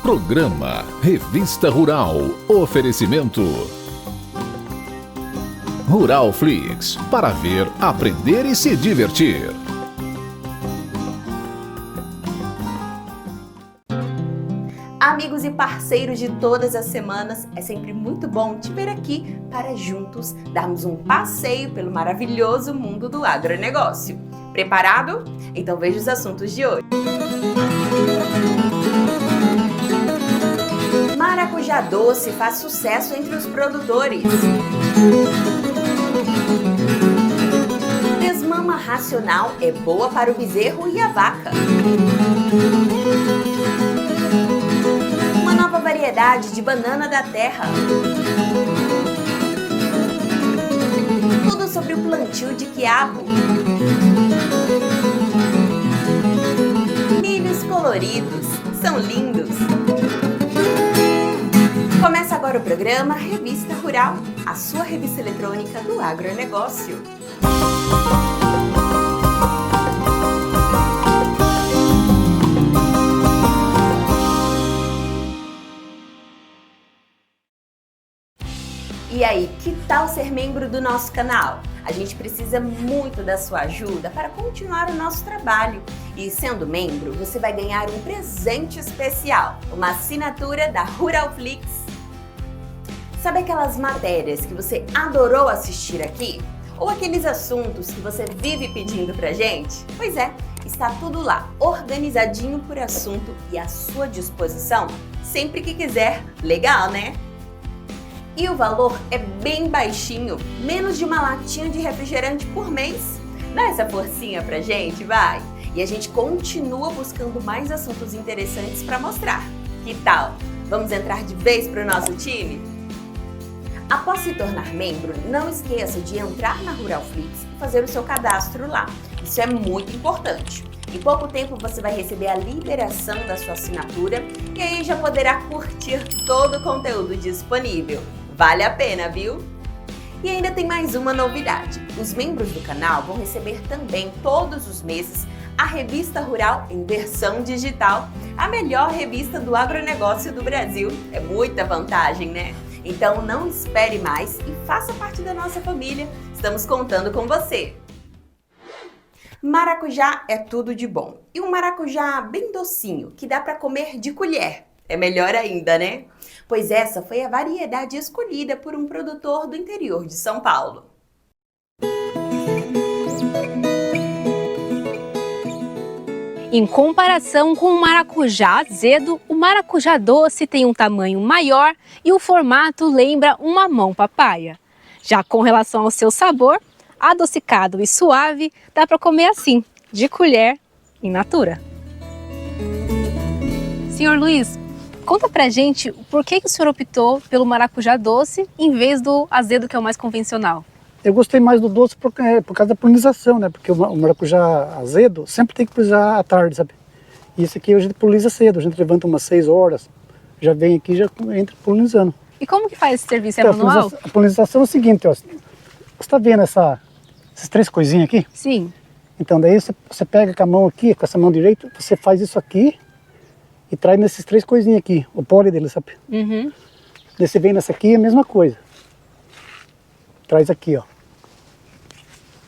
Programa Revista Rural. Oferecimento Rural Flix, para ver, aprender e se divertir. Amigos e parceiros de todas as semanas, é sempre muito bom te ver aqui para juntos darmos um passeio pelo maravilhoso mundo do agronegócio. Preparado? Então veja os assuntos de hoje. Maracujá doce faz sucesso entre os produtores. Desmama racional é boa para o bezerro e a vaca. Uma nova variedade de banana da terra. Tudo sobre o plantio de quiabo. Milhos coloridos, são lindos. Começa agora o programa Revista Rural, a sua revista eletrônica do agronegócio. E aí, que tal ser membro do nosso canal? A gente precisa muito da sua ajuda para continuar o nosso trabalho. E sendo membro, você vai ganhar um presente especial, uma assinatura da Rural Flix. Sabe aquelas matérias que você adorou assistir aqui? Ou aqueles assuntos que você vive pedindo pra gente? Pois é, está tudo lá, organizadinho por assunto e à sua disposição, sempre que quiser. Legal, né? E o valor é bem baixinho, menos de uma latinha de refrigerante por mês. Dá essa forcinha pra gente, vai! E a gente continua buscando mais assuntos interessantes para mostrar. Que tal? Vamos entrar de vez pro nosso time? Após se tornar membro, não esqueça de entrar na Rural Flix e fazer o seu cadastro lá. Isso é muito importante. Em pouco tempo você vai receber a liberação da sua assinatura e aí já poderá curtir todo o conteúdo disponível. Vale a pena, viu? E ainda tem mais uma novidade. Os membros do canal vão receber também todos os meses a Revista Rural em versão digital, a melhor revista do agronegócio do Brasil. É muita vantagem, né? Então não espere mais e faça parte da nossa família. Estamos contando com você. Maracujá é tudo de bom. E um maracujá bem docinho, que dá para comer de colher. É melhor ainda, né? Pois essa foi a variedade escolhida por um produtor do interior de São Paulo. Em comparação com o maracujá azedo, o maracujá doce tem um tamanho maior e o formato lembra um mamão papaya. Já com relação ao seu sabor, adocicado e suave, dá para comer assim, de colher, in natura. Senhor Luiz, conta pra gente por que o senhor optou pelo maracujá doce em vez do azedo, que é o mais convencional. Eu gostei mais do doce por causa da polinização, né? Porque o maracujá azedo sempre tem que polinizar à tarde, sabe? E esse aqui a gente poliniza cedo, a gente levanta umas 6 horas, já vem aqui e já entra polinizando. E como que faz esse serviço? É Então, manual? A polinização é o seguinte, ó, você está vendo essas 3 coisinhas aqui? Sim. Então daí você pega com a mão aqui, com essa mão direita, você faz isso aqui e traz nesses 3 coisinhas aqui, o pólen dele, sabe? Uhum. Daí você vem nessa aqui, é a mesma coisa. Traz aqui, ó.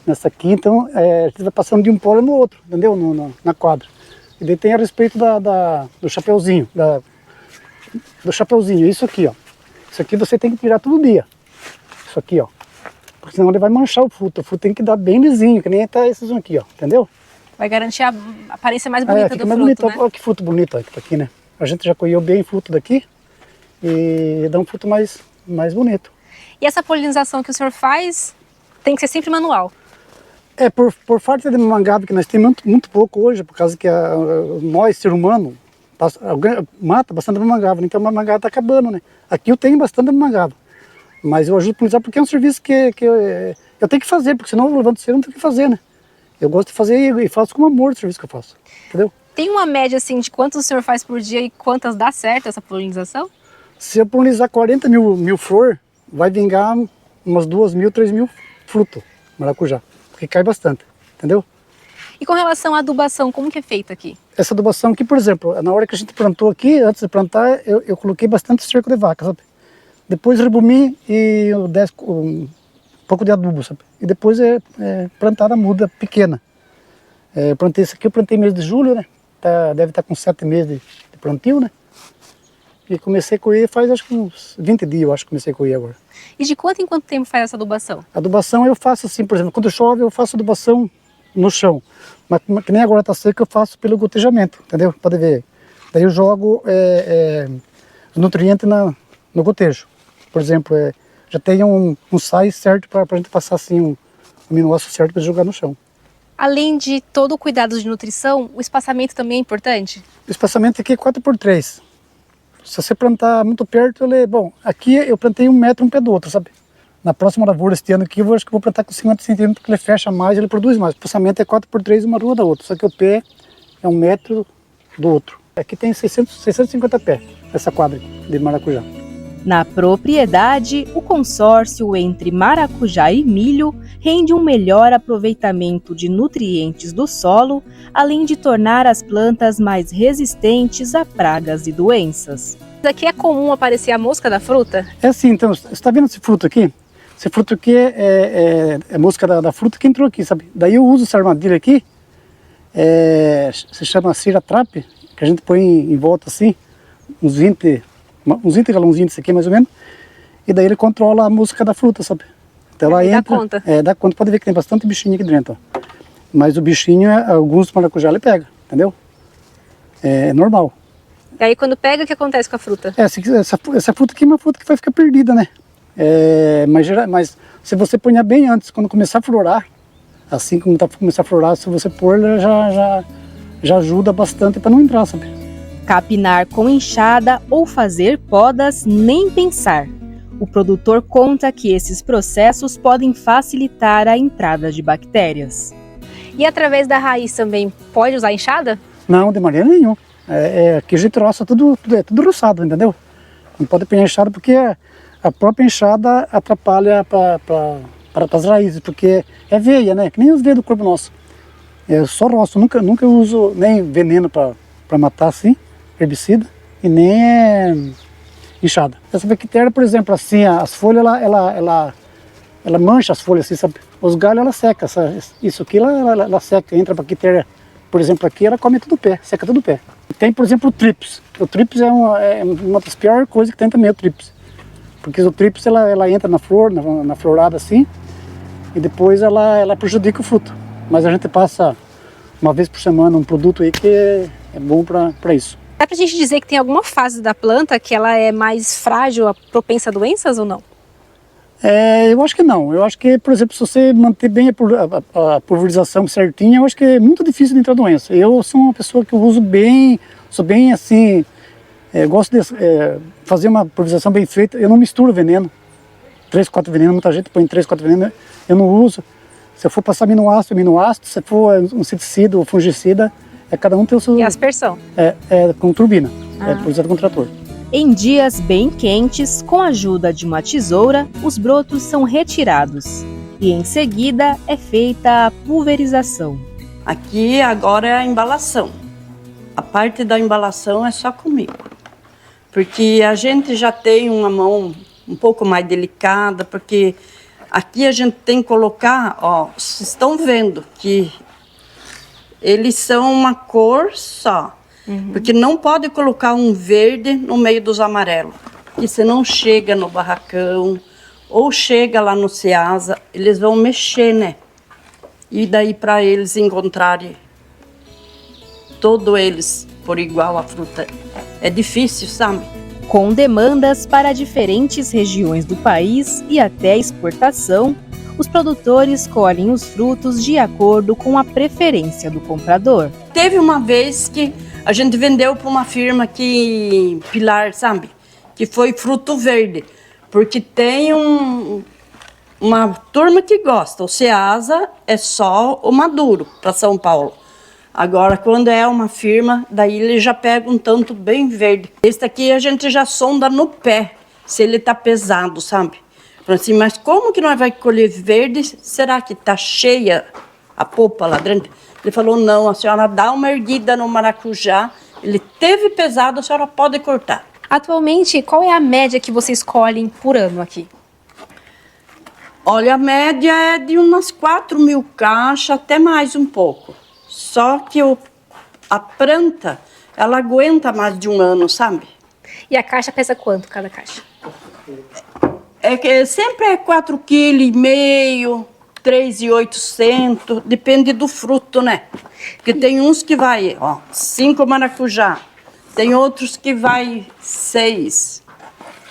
Nessa aqui, então, a gente vai passando de um polo no outro, entendeu? Na quadra. E daí tem a respeito do chapeuzinho, do chapeuzinho, isso aqui, ó. Isso aqui você tem que tirar todo dia. Isso aqui, ó. Porque senão ele vai manchar o fruto. O fruto tem que dar bem lisinho, que nem tá esses aqui, ó. Entendeu? Vai garantir a aparência mais bonita do mais fruto, bonito, né? Olha que fruto bonito ó, que tá aqui, né? A gente já colheu bem fruto daqui e dá um fruto mais bonito. E essa polinização que o senhor faz tem que ser sempre manual? Por falta de mangaba, que nós temos muito pouco hoje, por causa que nós, ser humano, mata bastante mangaba, então a mangaba está acabando, né? Aqui eu tenho bastante mangaba, mas eu ajudo a polinizar porque é um serviço que eu tenho que fazer, porque senão eu levanto cedo, não tenho que fazer, né? Eu gosto de fazer e faço com amor o serviço que eu faço, entendeu? Tem uma média assim de quantos o senhor faz por dia e quantas dá certo essa polinização? Se eu polinizar 40 mil flor, vai vingar umas 2.000, 3.000 frutos, maracujá, porque cai bastante, entendeu? E com relação à adubação, como que é feita aqui? Essa adubação aqui, por exemplo, na hora que a gente plantou aqui, antes de plantar, eu coloquei bastante esterco de vaca, sabe? Depois rebumi e eu desço um pouco de adubo, sabe? E depois plantada a muda pequena. Eu plantei isso aqui, eu plantei mês de julho, né? Deve estar com 7 meses de plantio, né? E comecei a colher faz acho que uns 20 dias, eu acho que comecei a colher agora. E de quanto em quanto tempo faz essa adubação? A adubação eu faço assim, por exemplo, quando chove eu faço adubação no chão. Mas que nem agora está seco, eu faço pelo gotejamento, entendeu? Pode ver. Daí eu jogo os nutrientes no gotejo. Por exemplo, já tem um sais certo para a gente passar assim, um aminoácido certo para jogar no chão. Além de todo o cuidado de nutrição, o espaçamento também é importante? O espaçamento aqui é 4x3. Se você plantar muito perto, bom, aqui eu plantei 1 metro um pé do outro, sabe? Na próxima lavoura este ano aqui, eu acho que vou plantar com 50 centímetros, porque ele fecha mais, ele produz mais. O espaçamento é 4x3, uma rua da outra, só que o pé é 1 metro do outro. Aqui tem 650 pés, essa quadra de maracujá. Na propriedade, o consórcio entre maracujá e milho rende um melhor aproveitamento de nutrientes do solo, além de tornar as plantas mais resistentes a pragas e doenças. Aqui é comum aparecer a mosca da fruta? É assim, então, você está vendo esse fruto aqui? Esse fruto aqui é a mosca da fruta que entrou aqui, sabe? Daí eu uso essa armadilha aqui, se chama Cira Trap, que a gente põe em volta assim, uns 20 galãozinhos disso aqui mais ou menos, e daí ele controla a mosca da fruta, sabe? Então ela entra, dá conta. Dá conta, pode ver que tem bastante bichinho aqui dentro, ó. Mas o bichinho, alguns maracujá ele pega, entendeu? É normal. E aí quando pega, o que acontece com a fruta? Essa fruta aqui é uma fruta que vai ficar perdida, né? Mas se você põe bem antes, quando começar a florar, assim como começar a florar, se você pôr, ela já ajuda bastante para não entrar, sabe? Capinar com enxada ou fazer podas, nem pensar. O produtor conta que esses processos podem facilitar a entrada de bactérias. E através da raiz também pode usar enxada? Não, de maneira nenhuma. Aqui a gente roça tudo roçado, entendeu? Não pode pegar enxada porque a própria enxada atrapalha para as raízes, porque é veia, né? Que nem os veias do corpo nosso. Eu só roço, nunca uso nem veneno para matar assim, herbicida, e nem enxada. Essa bactéria, por exemplo, assim, as folhas, ela mancha as folhas, assim, sabe? Os galhos, ela seca, isso aqui, ela seca, entra a bactéria, por exemplo, aqui, ela come todo o pé, seca todo o pé. Tem, por exemplo, o trips. O trips é uma das piores coisas que tem também, o trips. Porque o trips, ela entra na flor, na florada assim, e depois ela prejudica o fruto. Mas a gente passa uma vez por semana um produto aí que é bom para isso. Dá pra gente dizer que tem alguma fase da planta que ela é mais frágil, propensa a doenças ou não? Eu acho que não. Eu acho que, por exemplo, se você manter bem a pulverização certinha, eu acho que é muito difícil de entrar doença. Eu sou uma pessoa que uso bem, sou bem assim, gosto de fazer uma pulverização bem feita. Eu não misturo veneno, 3, 4 venenos, muita gente põe 3, 4 venenos, eu não uso. Se eu for passar aminoácido, se for um inseticida ou fungicida, cada um tem o seu... E aspersão? Com turbina, pulverizado com trator. Em dias bem quentes, com a ajuda de uma tesoura, os brotos são retirados e em seguida é feita a pulverização. Aqui agora é a embalação. A parte da embalação é só comigo, porque a gente já tem uma mão um pouco mais delicada, porque aqui a gente tem que colocar, ó, vocês estão vendo que eles são uma cor só. Porque não pode colocar um verde no meio dos amarelos, porque senão chega no barracão ou chega lá no Ceasa, eles vão mexer, né? E daí para eles encontrarem todos eles por igual a fruta é difícil, sabe? Com demandas para diferentes regiões do país e até exportação, os produtores colhem os frutos de acordo com a preferência do comprador. Teve uma vez que a gente vendeu para uma firma aqui, Pilar, sabe? Que foi fruto verde. Porque tem uma turma que gosta. O Ceasa é só o maduro para São Paulo. Agora, quando é uma firma, daí eles já pegam um tanto bem verde. Esse aqui a gente já sonda no pé, se ele tá pesado, sabe? Assim, mas como que nós vai colher verde? Será que tá cheia a polpa lá dentro. Ele falou, não, a senhora dá uma erguida no maracujá, ele teve pesado, a senhora pode cortar. Atualmente, qual é a média que vocês colhem por ano aqui? Olha, a média é de umas 4.000 caixas, até mais um pouco. Só que a planta, ela aguenta mais de um ano, sabe? E a caixa pesa quanto, cada caixa? É que sempre é 4,5 kg, 3.800, depende do fruto, né? Porque tem uns que vai, 5 maracujá, tem outros que vai 6.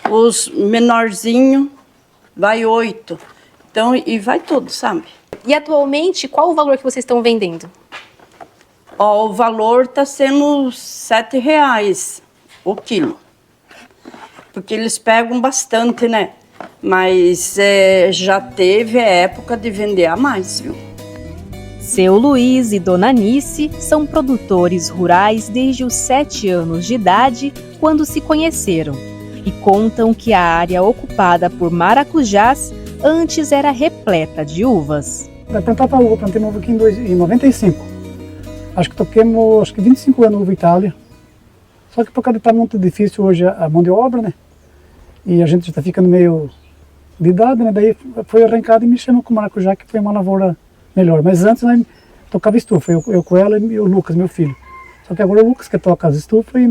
Os menorzinhos vai 8. Então, e vai tudo, sabe? E atualmente, qual o valor que vocês estão vendendo? O valor está sendo R$7 o quilo. Porque eles pegam bastante, né? Mas já teve a época de vender a mais, viu? Seu Luiz e Dona Anice são produtores rurais desde os 7 anos de idade, quando se conheceram, e contam que a área ocupada por maracujás antes era repleta de uvas. Eu plantava uva, plantei uva aqui em 95. Acho que toquemos 25 anos uva Itália. Só que por causa de estar muito difícil hoje a mão de obra, né? E a gente está ficando meio de idade, né? Daí foi arrancado e me chamou com maracujá, que foi uma lavoura melhor. Mas antes nós tocava estufa, eu com ela e o Lucas, meu filho. Só que agora o Lucas que toca as estufas e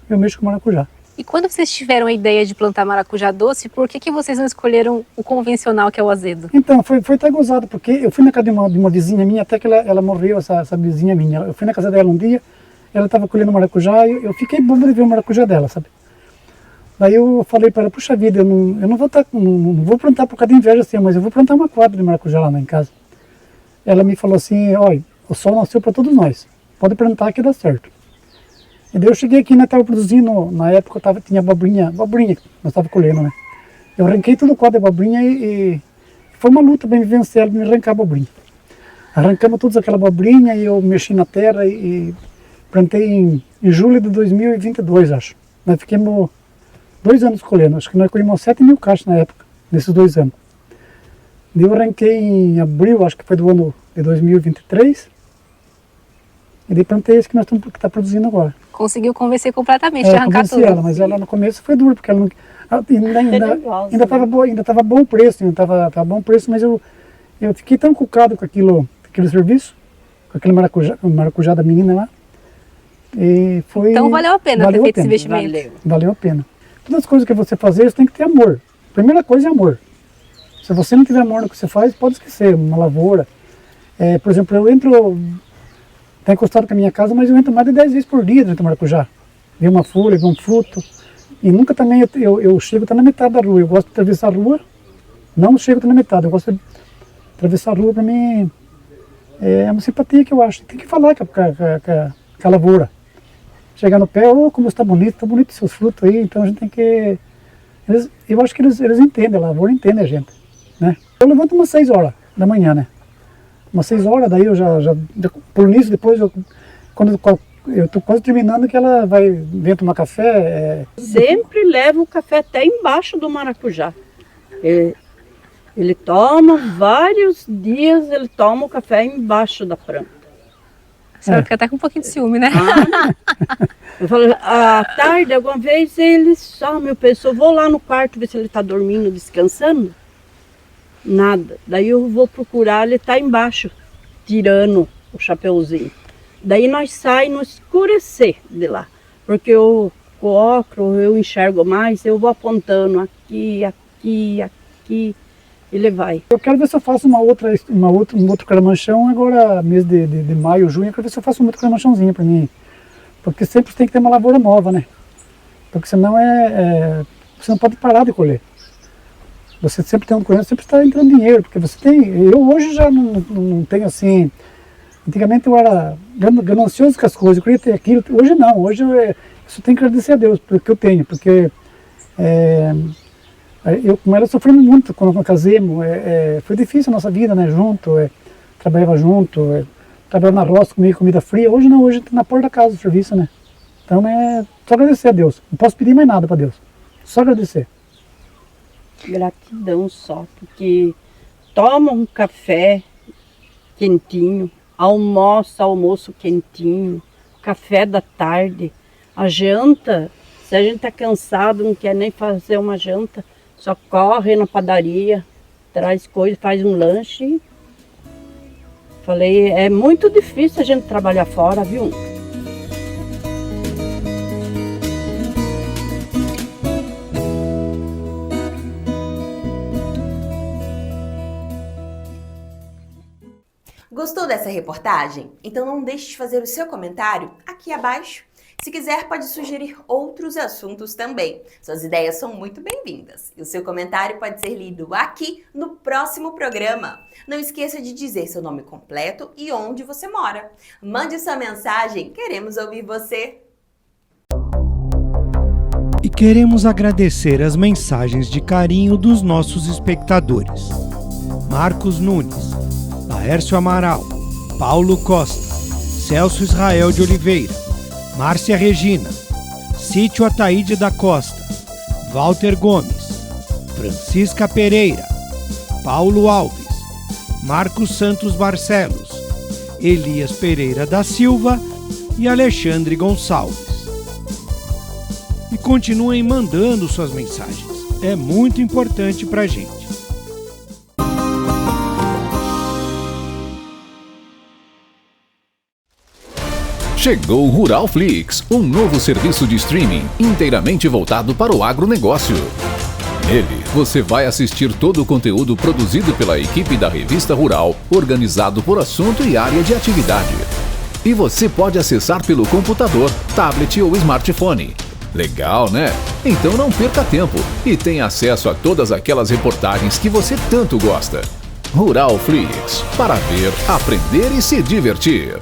eu mexo com maracujá. E quando vocês tiveram a ideia de plantar maracujá doce, por que vocês não escolheram o convencional, que é o azedo? Então, foi até gozado, porque eu fui na casa de uma vizinha minha, até que ela morreu, essa vizinha minha. Eu fui na casa dela um dia, ela estava colhendo maracujá e eu fiquei bobo de ver o maracujá dela, sabe? Daí eu falei para ela, puxa vida, eu não vou plantar por causa de inveja assim, mas eu vou plantar uma quadra de maracujá lá em casa. Ela me falou assim, olha, o sol nasceu para todos nós, pode plantar que dá certo. E daí eu cheguei aqui, né, estava produzindo, na época tinha abobrinha que nós estávamos colhendo, né. Eu arranquei todo o quadro de abobrinha e foi uma luta para me vencer ela, para me arrancar a abobrinha. Arrancamos todas aquela abobrinha e eu mexi na terra e plantei em julho de 2022, acho. Nós ficamos 2 anos colhendo, acho que nós colhemos 7.000 caixas na época, nesses 2 anos. Daí eu arranquei em abril, acho que foi do ano de 2023, e daí plantei esse que nós estamos produzindo agora. Conseguiu convencer completamente de arrancar tudo. Ela, mas ela no começo foi duro, porque ela não, ainda estava bom o preço, tava bom o preço, mas eu fiquei tão cucado com aquele serviço, com aquele maracujá da menina lá. E foi, então valeu a pena ter feito esse investimento. Valeu a pena. Todas as coisas que você fazer, você tem que ter amor. Primeira coisa é amor. Se você não tiver amor no que você faz, pode esquecer, uma lavoura. Por exemplo, eu entro, está encostado com a minha casa, mas eu entro mais de 10 vezes por dia dentro do maracujá. Ver uma folha, ver um fruto. E nunca também eu chego até na metade da rua. Eu gosto de atravessar a rua, não chego até na metade. Eu gosto de atravessar a rua, para mim é uma simpatia que eu acho. Tem que falar com a lavoura. Chegar no pé, como está bonito os seus frutos aí. Então a gente tem que... eu acho que eles entendem, a lavoura entende a gente, né? Eu levanto umas 6 horas da manhã, né? Umas 6 horas, daí eu já por início, depois, quando eu estou quase terminando, que ela vem tomar café. Sempre leva o café até embaixo do maracujá. Ele toma vários dias, ele toma o café embaixo da planta. A senhora fica até com um pouquinho de ciúme, né? Eu falo, à tarde, alguma vez, eles, meu pessoal, eu vou lá no quarto ver se ele está dormindo, descansando. Nada. Daí eu vou procurar, ele está embaixo, tirando o chapeuzinho. Daí nós saímos no escurecer de lá, porque eu, com o óculos, eu enxergo mais, eu vou apontando aqui, aqui, aqui, ele vai. Eu quero ver se eu faço um outro caramanchão agora, mês de maio, junho, eu quero ver se eu faço um outro caramanchãozinho para mim. Porque sempre tem que ter uma lavoura nova, né? Porque senão você não pode parar de colher. Você sempre tem sempre está entrando dinheiro, porque você tem... Eu hoje já não tenho assim... Antigamente eu era ganancioso com as coisas, eu queria ter aquilo. Hoje não, hoje eu só tenho que agradecer a Deus pelo que eu tenho, porque eu com ela sofremos muito quando casamos. Foi difícil a nossa vida, né? Junto, trabalhava junto, trabalhava na roça, comia comida fria. Hoje não, hoje na porta da casa o serviço, né? Então só agradecer a Deus. Não posso pedir mais nada para Deus, só agradecer. Gratidão só, porque toma um café, quentinho, almoço quentinho, café da tarde, a janta, se a gente está cansado, não quer nem fazer uma janta, só corre na padaria, traz coisa, faz um lanche. Falei, é muito difícil a gente trabalhar fora, viu? Gostou dessa reportagem? Então não deixe de fazer o seu comentário aqui abaixo. Se quiser, pode sugerir outros assuntos também. Suas ideias são muito bem-vindas. E o seu comentário pode ser lido aqui no próximo programa. Não esqueça de dizer seu nome completo e onde você mora. Mande sua mensagem, queremos ouvir você. E queremos agradecer as mensagens de carinho dos nossos espectadores. Marcos Nunes, Laércio Amaral, Paulo Costa, Celso Israel de Oliveira, Márcia Regina, Sítio Ataíde da Costa, Walter Gomes, Francisca Pereira, Paulo Alves, Marcos Santos Barcelos, Elias Pereira da Silva e Alexandre Gonçalves. E continuem mandando suas mensagens, é muito importante pra gente. Chegou o Ruralflix, um novo serviço de streaming inteiramente voltado para o agronegócio. Nele, você vai assistir todo o conteúdo produzido pela equipe da Revista Rural, organizado por assunto e área de atividade. E você pode acessar pelo computador, tablet ou smartphone. Legal, né? Então não perca tempo e tenha acesso a todas aquelas reportagens que você tanto gosta. Ruralflix, para ver, aprender e se divertir.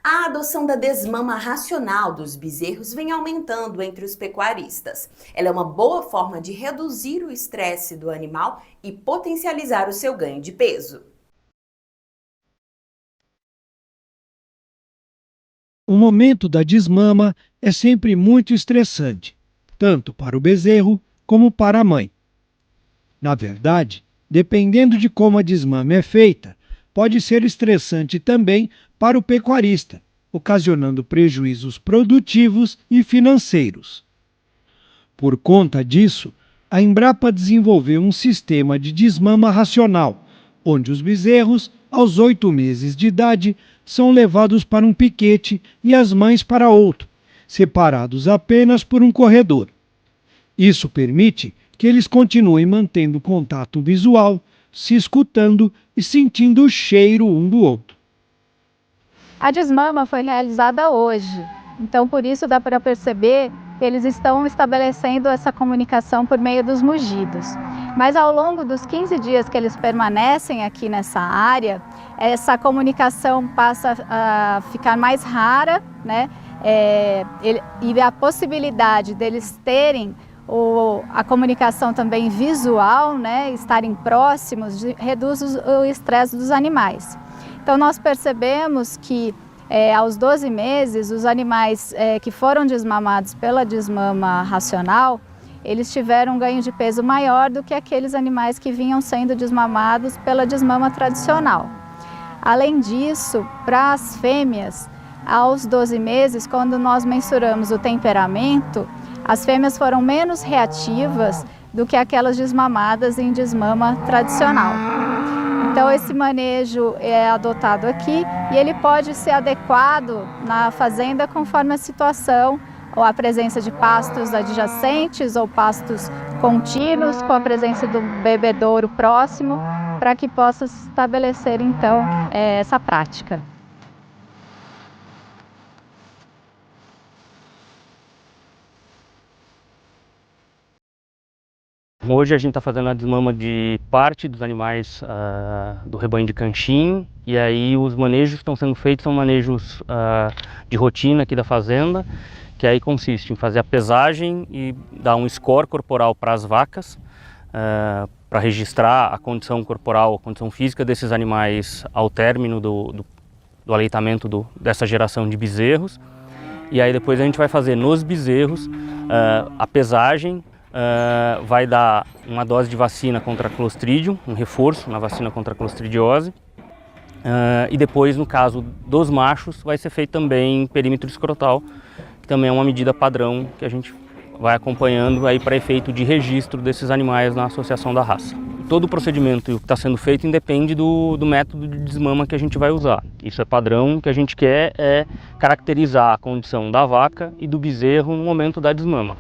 A adoção da desmama racional dos bezerros vem aumentando entre os pecuaristas. Ela é uma boa forma de reduzir o estresse do animal e potencializar o seu ganho de peso. O momento da desmama é sempre muito estressante, tanto para o bezerro como para a mãe. Na verdade, dependendo de como a desmama é feita, pode ser estressante também para o pecuarista, ocasionando prejuízos produtivos e financeiros. Por conta disso, a Embrapa desenvolveu um sistema de desmama racional, onde os bezerros, aos 8 meses de idade, são levados para um piquete e as mães para outro, separados apenas por um corredor. Isso permite que eles continuem mantendo contato visual, se escutando e sentindo o cheiro um do outro. A desmama foi realizada hoje, então por isso dá para perceber que eles estão estabelecendo essa comunicação por meio dos mugidos. Mas ao longo dos 15 dias que eles permanecem aqui nessa área, essa comunicação passa a ficar mais rara, né? E a possibilidade deles terem a comunicação também visual, né? Estarem próximos, reduz o estresse dos animais. Então nós percebemos que aos 12 meses, os animais que foram desmamados pela desmama racional, eles tiveram um ganho de peso maior do que aqueles animais que vinham sendo desmamados pela desmama tradicional. Além disso, para as fêmeas, aos 12 meses, quando nós mensuramos o temperamento, as fêmeas foram menos reativas do que aquelas desmamadas em desmama tradicional. Então esse manejo é adotado aqui e ele pode ser adequado na fazenda conforme a situação, ou a presença de pastos adjacentes ou pastos contínuos, com a presença do bebedouro próximo, para que possa se estabelecer então essa prática. Hoje a gente está fazendo a desmama de parte dos animais do rebanho de Canchinho, e aí os manejos que estão sendo feitos são manejos de rotina aqui da fazenda, que aí consiste em fazer a pesagem e dar um score corporal para as vacas, para registrar a condição corporal, a condição física desses animais ao término do aleitamento dessa geração de bezerros. E aí depois a gente vai fazer nos bezerros a pesagem, vai dar uma dose de vacina contra Clostridium, um reforço na vacina contra a clostridiose. E depois, no caso dos machos, vai ser feito também perímetro escrotal, que também é uma medida padrão que a gente vai acompanhando aí para efeito de registro desses animais na associação da raça. Todo o procedimento que está sendo feito independe do método de desmama que a gente vai usar. Isso é padrão, o que a gente quer é caracterizar a condição da vaca e do bezerro no momento da desmama.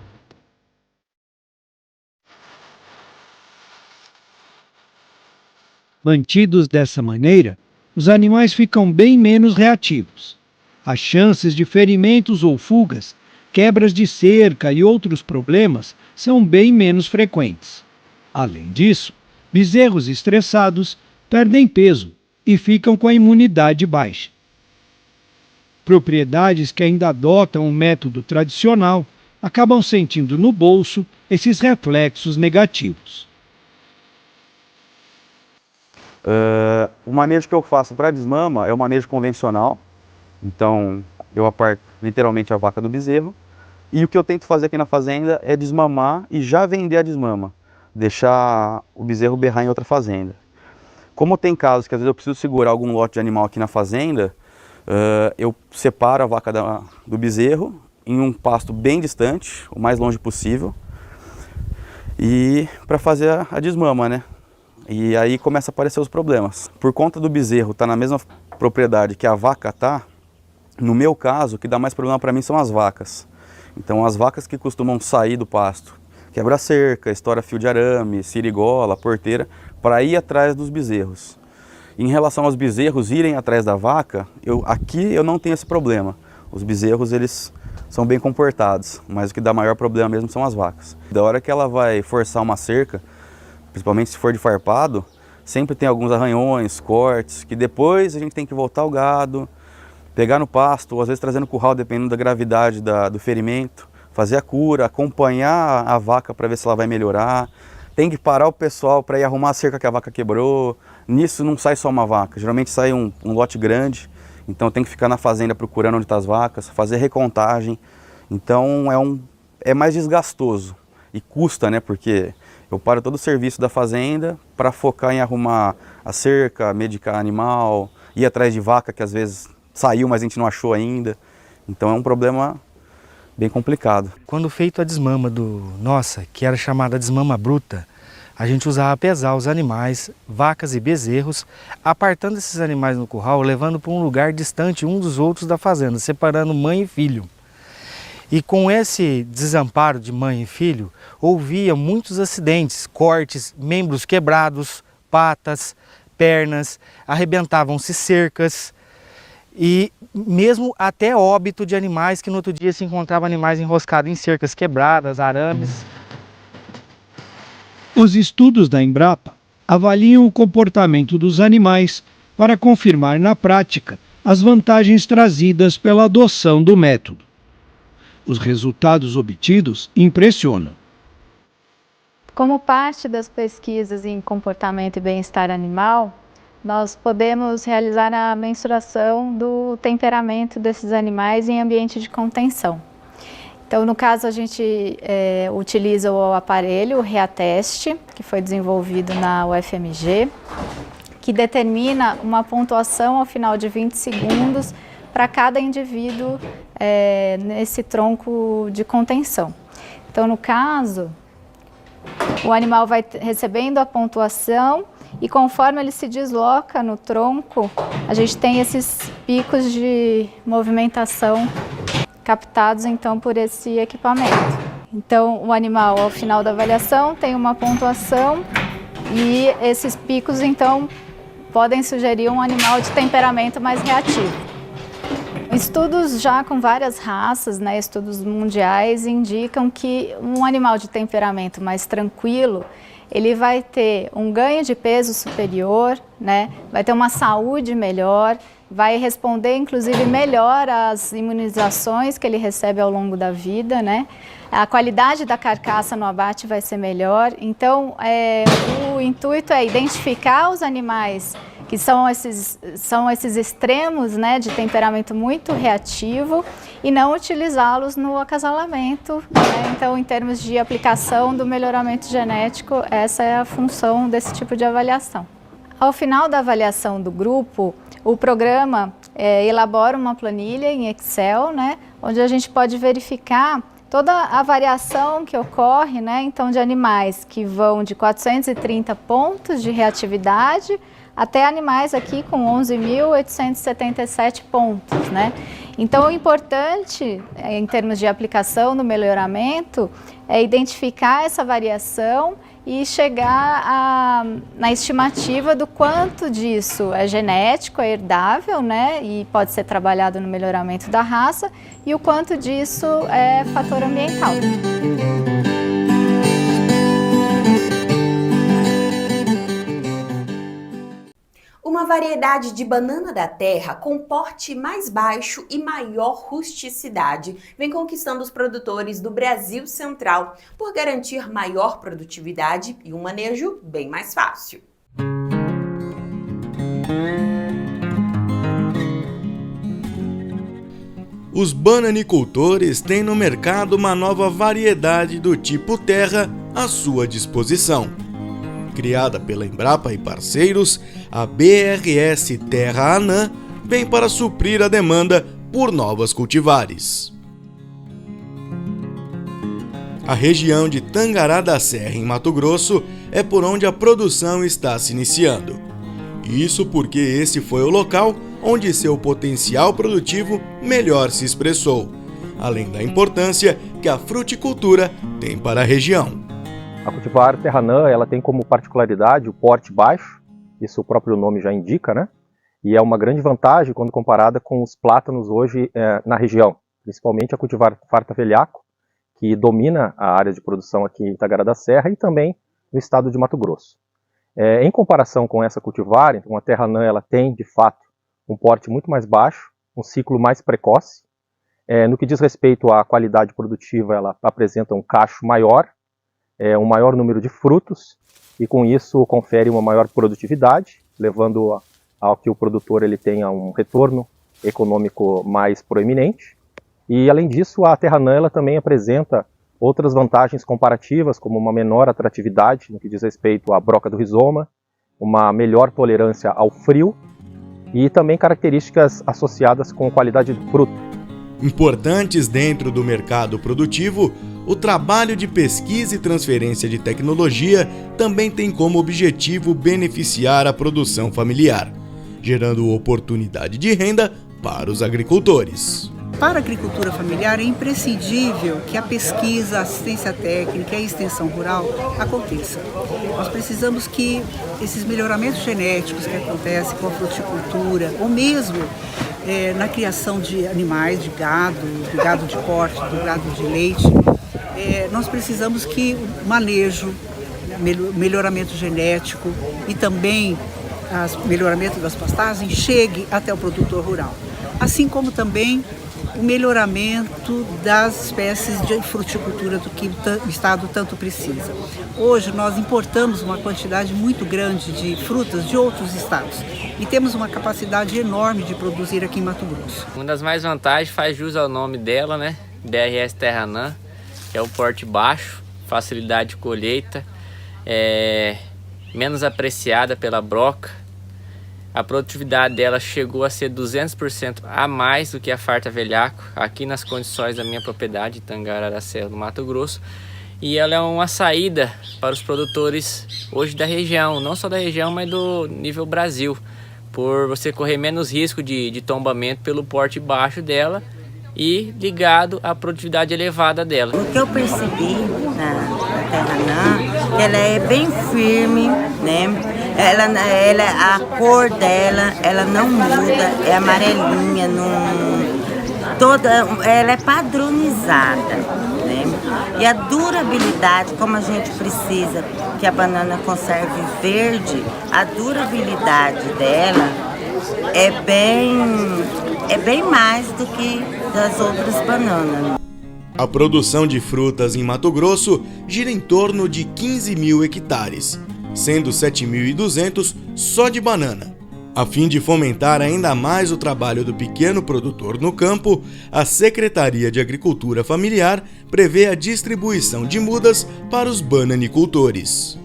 Mantidos dessa maneira, os animais ficam bem menos reativos. As chances de ferimentos ou fugas, quebras de cerca e outros problemas são bem menos frequentes. Além disso, bezerros estressados perdem peso e ficam com a imunidade baixa. Propriedades que ainda adotam o método tradicional acabam sentindo no bolso esses reflexos negativos. O manejo que eu faço para desmama é o manejo convencional. Então, eu aparto literalmente a vaca do bezerro. E o que eu tento fazer aqui na fazenda é desmamar e já vender a desmama. Deixar o bezerro berrar em outra fazenda. Como tem casos que às vezes eu preciso segurar algum lote de animal aqui na fazenda, eu separo a vaca do bezerro em um pasto bem distante, o mais longe possível, e para fazer a desmama, né? E aí começa a aparecer os problemas. Por conta do bezerro estar na mesma propriedade que a vaca está, no meu caso, o que dá mais problema para mim são as vacas. Então as vacas que costumam sair do pasto, quebra cerca, estoura fio de arame, sirigola, porteira, para ir atrás dos bezerros. Em relação aos bezerros irem atrás da vaca, aqui eu não tenho esse problema. Os bezerros, eles são bem comportados, mas o que dá maior problema mesmo são as vacas. Da hora que ela vai forçar uma cerca, principalmente se for de farpado, sempre tem alguns arranhões, cortes, que depois a gente tem que voltar o gado, pegar no pasto, ou às vezes trazendo curral, dependendo da gravidade do ferimento, fazer a cura, acompanhar a vaca para ver se ela vai melhorar. Tem que parar o pessoal para ir arrumar a cerca que a vaca quebrou. Nisso não sai só uma vaca, geralmente sai um lote grande, então tem que ficar na fazenda procurando onde estão as vacas, fazer recontagem. Então é mais desgastoso e custa, né? Porque eu paro todo o serviço da fazenda para focar em arrumar a cerca, medicar animal, ir atrás de vaca que às vezes saiu, mas a gente não achou ainda. Então é um problema bem complicado. Quando feito a desmama que era chamada desmama bruta, a gente usava pesar os animais, vacas e bezerros, apartando esses animais no curral, levando para um lugar distante um dos outros da fazenda, separando mãe e filho. E com esse desamparo de mãe e filho, ouvia muitos acidentes, cortes, membros quebrados, patas, pernas, arrebentavam-se cercas e mesmo até óbito de animais que no outro dia se encontravam animais enroscados em cercas quebradas, arames. Os estudos da Embrapa avaliam o comportamento dos animais para confirmar na prática as vantagens trazidas pela adoção do método. Os resultados obtidos impressionam. Como parte das pesquisas em comportamento e bem-estar animal, nós podemos realizar a mensuração do temperamento desses animais em ambiente de contenção. Então, no caso, a gente utiliza o aparelho, o Reateste, que foi desenvolvido na UFMG, que determina uma pontuação ao final de 20 segundos para cada indivíduo nesse tronco de contenção. Então, no caso, o animal vai recebendo a pontuação e conforme ele se desloca no tronco, a gente tem esses picos de movimentação captados então por esse equipamento. Então, o animal, ao final da avaliação, tem uma pontuação e esses picos então podem sugerir um animal de temperamento mais reativo. Estudos já com várias raças, estudos mundiais, indicam que um animal de temperamento mais tranquilo, ele vai ter um ganho de peso superior, vai ter uma saúde melhor, vai responder inclusive melhor às imunizações que ele recebe ao longo da vida, A qualidade da carcaça no abate vai ser melhor. Então, o intuito é identificar os animais que são esses extremos, né, de temperamento muito reativo, e não utilizá-los no acasalamento, né? Então, em termos de aplicação do melhoramento genético, essa é a função desse tipo de avaliação. Ao final da avaliação do grupo, o programa elabora uma planilha em Excel, né, onde a gente pode verificar toda a variação que ocorre, né, então, de animais que vão de 430 pontos de reatividade até animais aqui com 11.877 pontos, né? Então, o importante, em termos de aplicação do melhoramento, é identificar essa variação e chegar na estimativa do quanto disso é genético, é herdável, né, e pode ser trabalhado no melhoramento da raça, e o quanto disso é fator ambiental. Uma variedade de banana da terra com porte mais baixo e maior rusticidade vem conquistando os produtores do Brasil Central por garantir maior produtividade e um manejo bem mais fácil. Os bananicultores têm no mercado uma nova variedade do tipo terra à sua disposição. Criada pela Embrapa e parceiros, a BRS Terra Anã vem para suprir a demanda por novas cultivares. A região de Tangará da Serra, em Mato Grosso, é por onde a produção está se iniciando. Isso porque esse foi o local onde seu potencial produtivo melhor se expressou, além da importância que a fruticultura tem para a região. A cultivar Terra Anã, ela tem como particularidade o porte baixo, isso o próprio nome já indica, né? E é uma grande vantagem quando comparada com os plátanos hoje na região, principalmente a cultivar Farta Velhaco, que domina a área de produção aqui em Tangará da Serra e também no estado de Mato Grosso. Em comparação com essa cultivar, então a Terra Anã, ela tem de fato um porte muito mais baixo, um ciclo mais precoce. No que diz respeito à qualidade produtiva, ela apresenta um cacho maior, um maior número de frutos, e com isso confere uma maior produtividade, levando ao que o produtor ele tenha um retorno econômico mais proeminente. E além disso, a Terra Anã ela também apresenta outras vantagens comparativas, como uma menor atratividade no que diz respeito à broca do rizoma, uma melhor tolerância ao frio e também características associadas com qualidade do fruto. Importantes dentro do mercado produtivo, o trabalho de pesquisa e transferência de tecnologia também tem como objetivo beneficiar a produção familiar, gerando oportunidade de renda para os agricultores. Para a agricultura familiar é imprescindível que a pesquisa, a assistência técnica e a extensão rural aconteça. Nós precisamos que esses melhoramentos genéticos que acontecem com a fruticultura, ou mesmo na criação de animais, de gado, do gado de corte, do gado de leite, nós precisamos que o manejo, melhoramento genético e também o melhoramento das pastagens chegue até o produtor rural. Assim como também o melhoramento das espécies de fruticultura do que o Estado tanto precisa. Hoje nós importamos uma quantidade muito grande de frutas de outros estados e temos uma capacidade enorme de produzir aqui em Mato Grosso. Uma das mais vantagens faz jus ao nome dela, né? BRS Terra Anã, que é o porte baixo, facilidade de colheita, menos apreciada pela broca. A produtividade dela chegou a ser 200% a mais do que a Farta Velhaco, aqui nas condições da minha propriedade, Tangará da Serra, no Mato Grosso. E ela é uma saída para os produtores hoje da região, não só da região, mas do nível Brasil, por você correr menos risco de tombamento pelo porte baixo dela e ligado à produtividade elevada dela. O que eu percebi na Terra Anã, ela é bem firme, né? A cor dela, ela não muda, é amarelinha, ela é padronizada, né? E a durabilidade, como a gente precisa que a banana conserve verde, a durabilidade dela é bem mais do que das outras bananas. A produção de frutas em Mato Grosso gira em torno de 15 mil hectares, sendo 7.200 só de banana, A fim de fomentar ainda mais o trabalho do pequeno produtor no campo, a Secretaria de Agricultura Familiar prevê a distribuição de mudas para os bananicultores.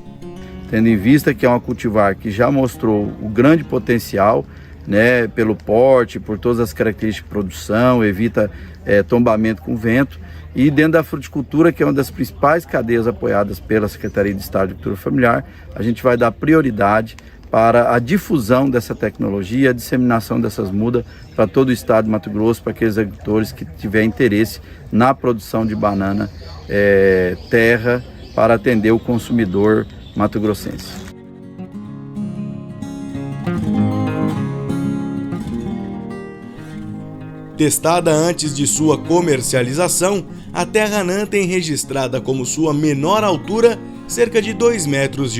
Tendo em vista que é uma cultivar que já mostrou o grande potencial, né, pelo porte, por todas as características de produção, evita tombamento com vento, e dentro da fruticultura, que é uma das principais cadeias apoiadas pela Secretaria de Estado de Agricultura Familiar, a gente vai dar prioridade para a difusão dessa tecnologia, a disseminação dessas mudas para todo o estado de Mato Grosso, para aqueles agricultores que tiverem interesse na produção de banana terra para atender o consumidor mato-grossense. Testada antes de sua comercialização, a Terra Anã tem registrada como sua menor altura cerca de 2,80 metros,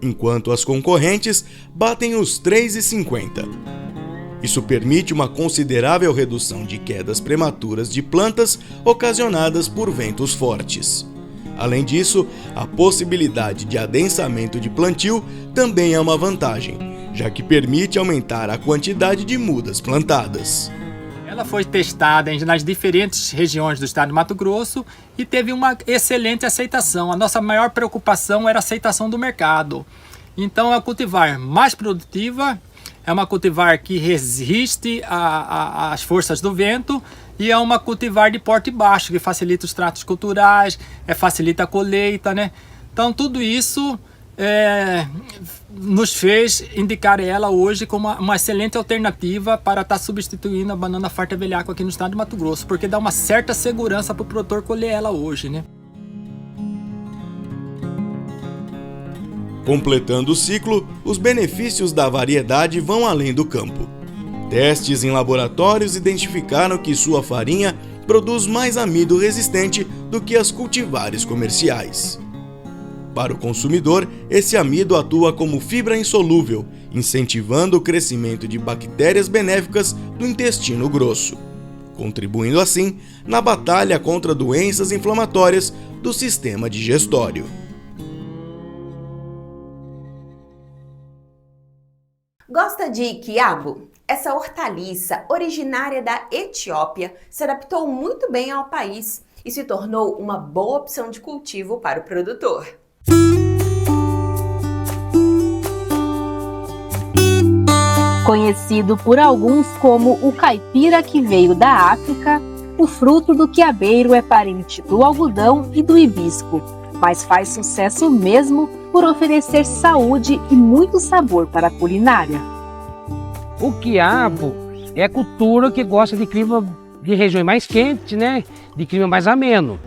enquanto as concorrentes batem os 3,50. Isso permite uma considerável redução de quedas prematuras de plantas ocasionadas por ventos fortes. Além disso, a possibilidade de adensamento de plantio também é uma vantagem, já que permite aumentar a quantidade de mudas plantadas. Ela foi testada nas diferentes regiões do estado de Mato Grosso e teve uma excelente aceitação. A nossa maior preocupação era a aceitação do mercado. Então é uma cultivar mais produtiva, é uma cultivar que resiste às forças do vento e é uma cultivar de porte baixo, que facilita os tratos culturais, facilita a colheita, né? Então tudo isso nos fez indicar ela hoje como uma excelente alternativa para estar substituindo a banana farta velhaco aqui no estado de Mato Grosso, porque dá uma certa segurança para o produtor colher ela hoje, né? Completando o ciclo, os benefícios da variedade vão além do campo. Testes em laboratórios identificaram que sua farinha produz mais amido resistente do que as cultivares comerciais. Para o consumidor, esse amido atua como fibra insolúvel, incentivando o crescimento de bactérias benéficas do intestino grosso, contribuindo assim na batalha contra doenças inflamatórias do sistema digestório. Gosta de quiabo? Essa hortaliça, originária da Etiópia, se adaptou muito bem ao país e se tornou uma boa opção de cultivo para o produtor. Conhecido por alguns como o caipira que veio da África, o fruto do quiabeiro é parente do algodão e do hibisco, mas faz sucesso mesmo por oferecer saúde e muito sabor para a culinária. O quiabo é cultura que gosta de clima de regiões mais quentes, né? De clima mais ameno.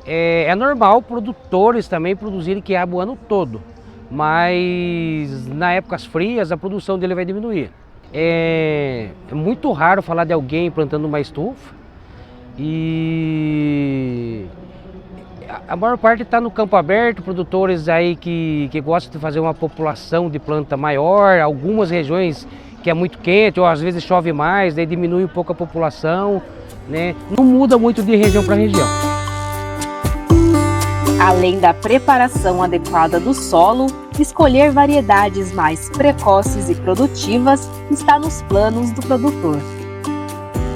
É normal produtores também produzirem quiabo o ano todo, mas na épocas frias a produção dele vai diminuir. É muito raro falar de alguém plantando uma estufa e a maior parte está no campo aberto, produtores aí que gostam de fazer uma população de planta maior, algumas regiões que é muito quente ou às vezes chove mais, daí diminui um pouco a população, né? Não muda muito de região para região. Além da preparação adequada do solo, escolher variedades mais precoces e produtivas está nos planos do produtor.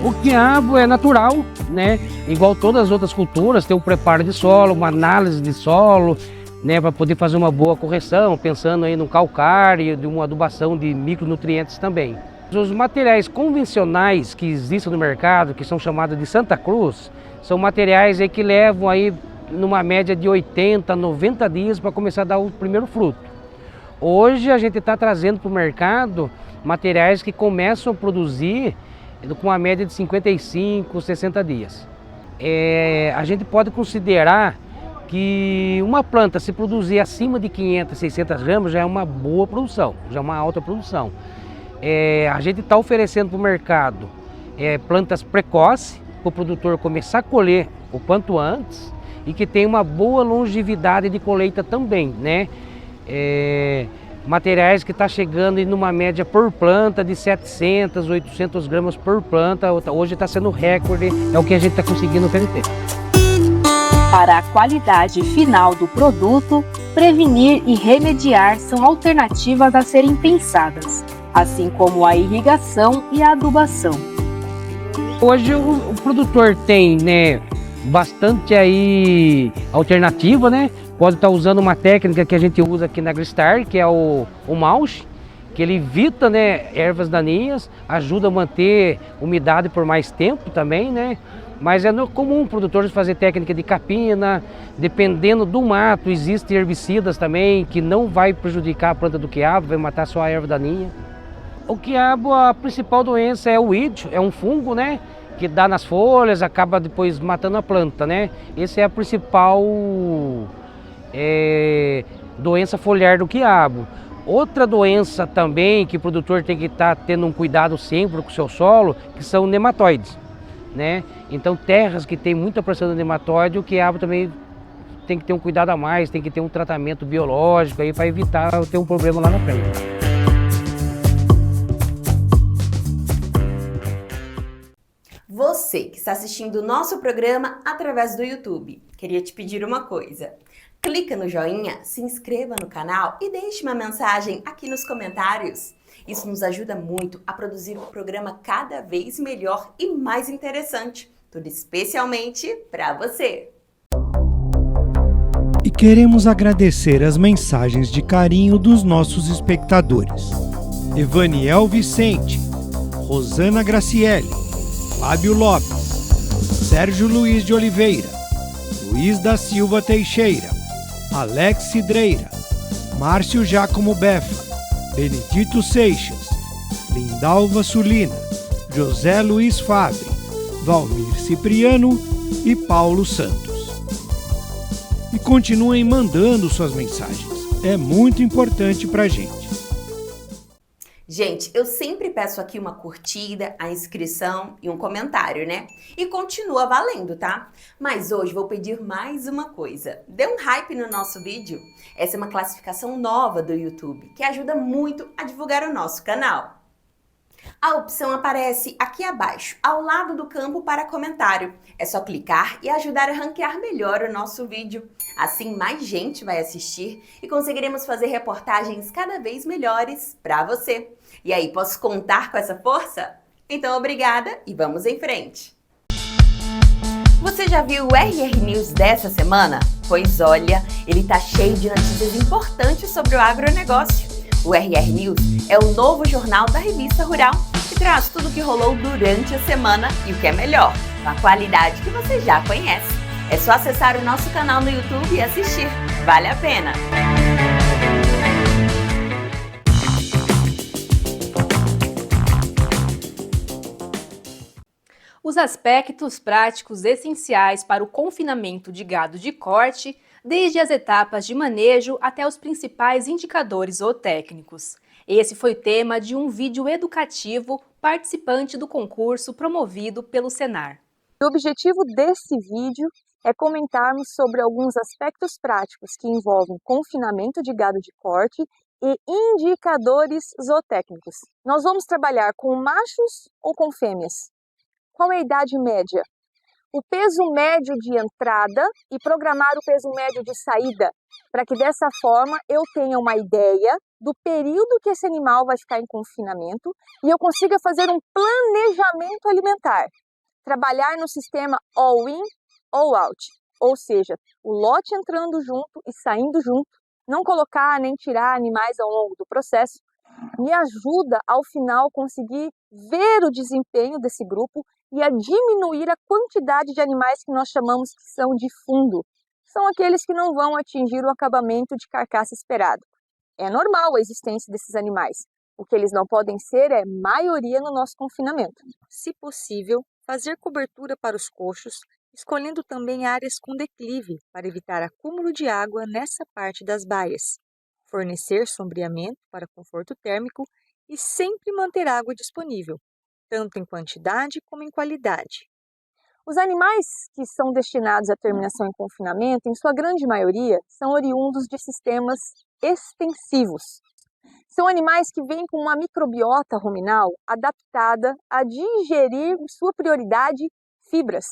O quiabo é natural, né? Igual todas as outras culturas, tem um preparo de solo, uma análise de solo, né? Para poder fazer uma boa correção, pensando aí no calcário, de uma adubação de micronutrientes também. Os materiais convencionais que existem no mercado, que são chamados de Santa Cruz, são materiais aí que levam aí numa média de 80, 90 dias para começar a dar o primeiro fruto. Hoje a gente está trazendo para o mercado materiais que começam a produzir com uma média de 55, 60 dias. A gente pode considerar que uma planta, se produzir acima de 500, 600 gramas, já é uma boa produção, já é uma alta produção. A gente está oferecendo para o mercado plantas precoces, para o produtor começar a colher o quanto antes, e que tem uma boa longevidade de colheita também, né? Materiais que está chegando em uma média por planta de 700, 800 gramas por planta, hoje está sendo recorde, é o que a gente está conseguindo oferecer. Para a qualidade final do produto, prevenir e remediar são alternativas a serem pensadas. assim como a irrigação e a adubação. Hoje o produtor tem, né, bastante aí alternativa, né? Pode estar usando uma técnica que a gente usa aqui na Agristar, que é o mulch, que ele evita, né, ervas daninhas, ajuda a manter umidade por mais tempo também, né? Mas é comum produtores fazer técnica de capina, dependendo do mato, existem herbicidas também que não vai prejudicar a planta do quiabo, vai matar só a erva daninha. O quiabo, a principal doença é o weed, é um fungo, né, que dá nas folhas, acaba depois matando a planta, né? Essa é a principal doença foliar do quiabo. Outra doença também que o produtor tem que estar tendo um cuidado sempre com o seu solo, que são nematóides, né? Então terras que tem muita pressão de nematóide, o quiabo também tem que ter um cuidado a mais, tem que ter um tratamento biológico aí para evitar ter um problema lá na frente. Você que está assistindo o nosso programa através do YouTube, queria te pedir uma coisa. Clica no joinha, se inscreva no canal e deixe uma mensagem aqui nos comentários. Isso nos ajuda muito a produzir um programa cada vez melhor e mais interessante, tudo especialmente para você. E queremos agradecer as mensagens de carinho dos nossos espectadores. Evaniel Vicente, Rosana Graciele, Fábio Lopes, Sérgio Luiz de Oliveira, Luiz da Silva Teixeira, Alex Cidreira, Márcio Giacomo Befa, Benedito Seixas, Lindalva Sulina, José Luiz Fabre, Valmir Cipriano e Paulo Santos. E continuem mandando suas mensagens, é muito importante pra gente. Gente, eu sempre peço aqui uma curtida, a inscrição e um comentário, né? E continua valendo, tá? Mas hoje vou pedir mais uma coisa. Dê um hype no nosso vídeo. Essa é uma classificação nova do YouTube, que ajuda muito a divulgar o nosso canal. A opção aparece aqui abaixo, ao lado do campo para comentário. É só clicar e ajudar a ranquear melhor o nosso vídeo. Assim, mais gente vai assistir e conseguiremos fazer reportagens cada vez melhores para você. E aí, posso contar com essa força? Então, obrigada e vamos em frente! Você já viu o RR News dessa semana? Pois olha, ele tá cheio de notícias importantes sobre o agronegócio. O RR News é o novo jornal da Revista Rural que traz tudo o que rolou durante a semana e o que é melhor, com a qualidade que você já conhece. É só acessar o nosso canal no YouTube e assistir. Vale a pena! Os aspectos práticos essenciais para o confinamento de gado de corte, desde as etapas de manejo até os principais indicadores ou técnicos. Esse foi o tema de um vídeo educativo participante do concurso promovido pelo Senar. O objetivo desse vídeo é comentarmos sobre alguns aspectos práticos que envolvem confinamento de gado de corte e indicadores zootécnicos. Nós vamos trabalhar com machos ou com fêmeas? Qual é a idade média? O peso médio de entrada e programar o peso médio de saída, para que dessa forma eu tenha uma ideia do período que esse animal vai ficar em confinamento e eu consiga fazer um planejamento alimentar. Trabalhar no sistema all-in, all-out, ou seja, o lote entrando junto e saindo junto, não colocar nem tirar animais ao longo do processo, me ajuda ao final conseguir ver o desempenho desse grupo e a diminuir a quantidade de animais que nós chamamos que são de fundo. São aqueles que não vão atingir o acabamento de carcaça esperado. É normal a existência desses animais. O que eles não podem ser é maioria no nosso confinamento. Se possível, fazer cobertura para os coxos, escolhendo também áreas com declive para evitar acúmulo de água nessa parte das baias. Fornecer sombreamento para conforto térmico e sempre manter água disponível, tanto em quantidade como em qualidade. Os animais que são destinados à terminação em confinamento, em sua grande maioria, são oriundos de sistemas extensivos. São animais que vêm com uma microbiota ruminal adaptada a digerir, sua prioridade, fibras.